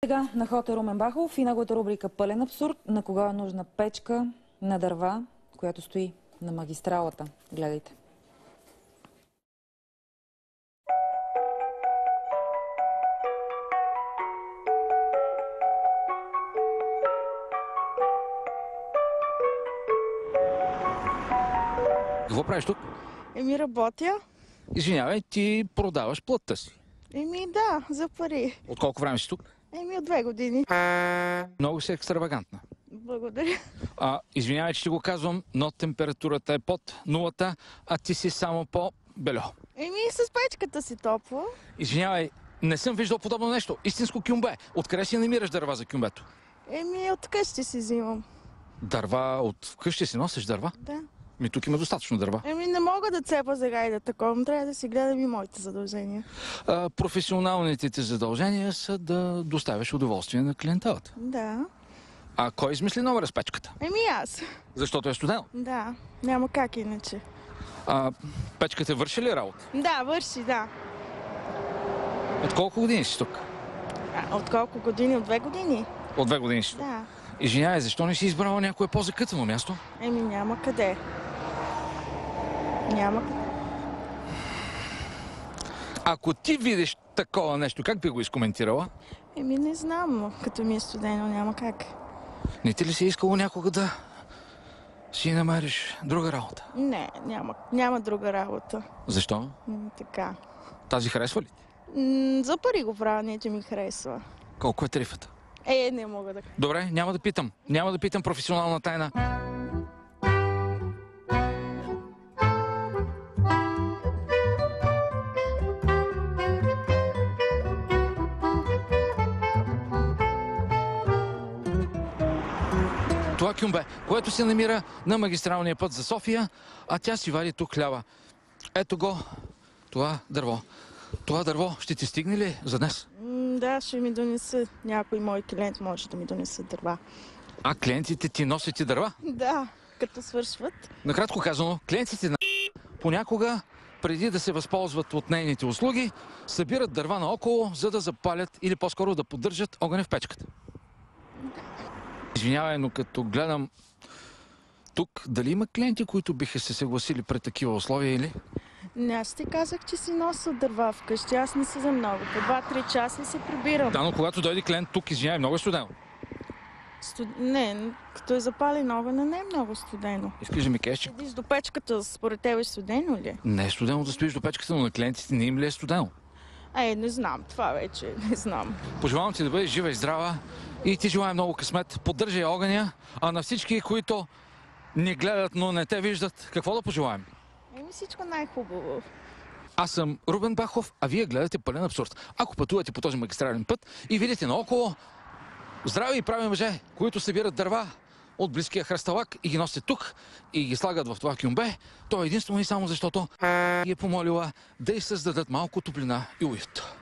Сега на ход е Румен Бахов и неговата рубрика "Пълен абсурд". На кога е нужна печка на дърва, която стои на магистралата. Гледайте. Какво правиш тук? Работя. Извинявай, ти продаваш плътта си. Да, за пари. От колко време си тук? От 2 години. Много си екстравагантна. Благодаря. Извинявай, че ти го казвам, но температурата е под нулата, а ти си само по-бельо. С печката си топло. Извинявай, не съм виждал подобно нещо. Истинско кюмбе. Откъде си намираш дърва за кюмбето? От къщи си взимам. Дърва? От вкъщи си носиш дърва? Да. Тук има достатъчно дърва. Не мога да цепа сега и да такова. Трябва да си гледам и моите задължения. Професионалните ти задължения са да доставяш удоволствие на клиентелата. Да. А кой измисли номера с печката? Аз. Защото е студено? Да. Няма как иначе. Печката върши ли работа? Да, върши, да. От колко години си тук? От колко години? От 2 години. От 2 години си тук? Да. Извинявай, защо не си избрала някое по-закътано място? Няма къде. Няма къде. Ако ти видиш такова нещо, как би го изкоментирала? Не знам, като ми е студено, няма как. Не ти ли си искало някога да си намериш друга работа? Не, няма друга работа. Защо? Така. Тази харесва ли ти? За пари го правя, не че ми харесва. Колко е тарифата? Не мога да... Добре, няма да питам. Няма да питам професионална тайна. Това кюмбе, което се намира на магистралния път за София, а тя си вади тук хляба. Ето го, това дърво. Това дърво ще ти стигне ли за днес? Да, ще ми донеса. Някой мой клиент може да ми донесе дърва. А клиентите ти носят и дърва? Да, като свършват. Накратко казано, клиентите на понякога, преди да се възползват от нейните услуги, събират дърва наоколо, за да запалят или по-скоро да поддържат огъня в печката. Извинявай, но като гледам тук, дали има клиенти, които биха се съгласили пред такива условия или? Аз ти казах, че си нося дърва вкъщи. Аз не седа много. По 2-3 часа се прибирам. Да, но когато дойде клиент тук, извинявай, много е студено. Не, като е запален огъня, не е много студено. Искаш да ми кажеш, че... Седиш до печката, според тебе е студено ли? Не е студено да стоиш до печката, но на клиентите не им ли е студено? Не знам. Това вече не знам. Пожелавам ти да бъдеш жива и здрава и ти желая много късмет. Поддържай огъня, а на всички, които ни гледат, но не те виждат, какво да пожелаем? Всичко най-хубаво. Аз съм Румен Бахов, а вие гледате "Пълен абсурд". Ако пътувате по този магистрален път и видите наоколо здрави и прави мъже, които събират дърва от близкия хръсталак и ги носят тук и ги слагат в това кюмбе, то е единствено и само защото ги е помолила да й създадат малко топлина и уют.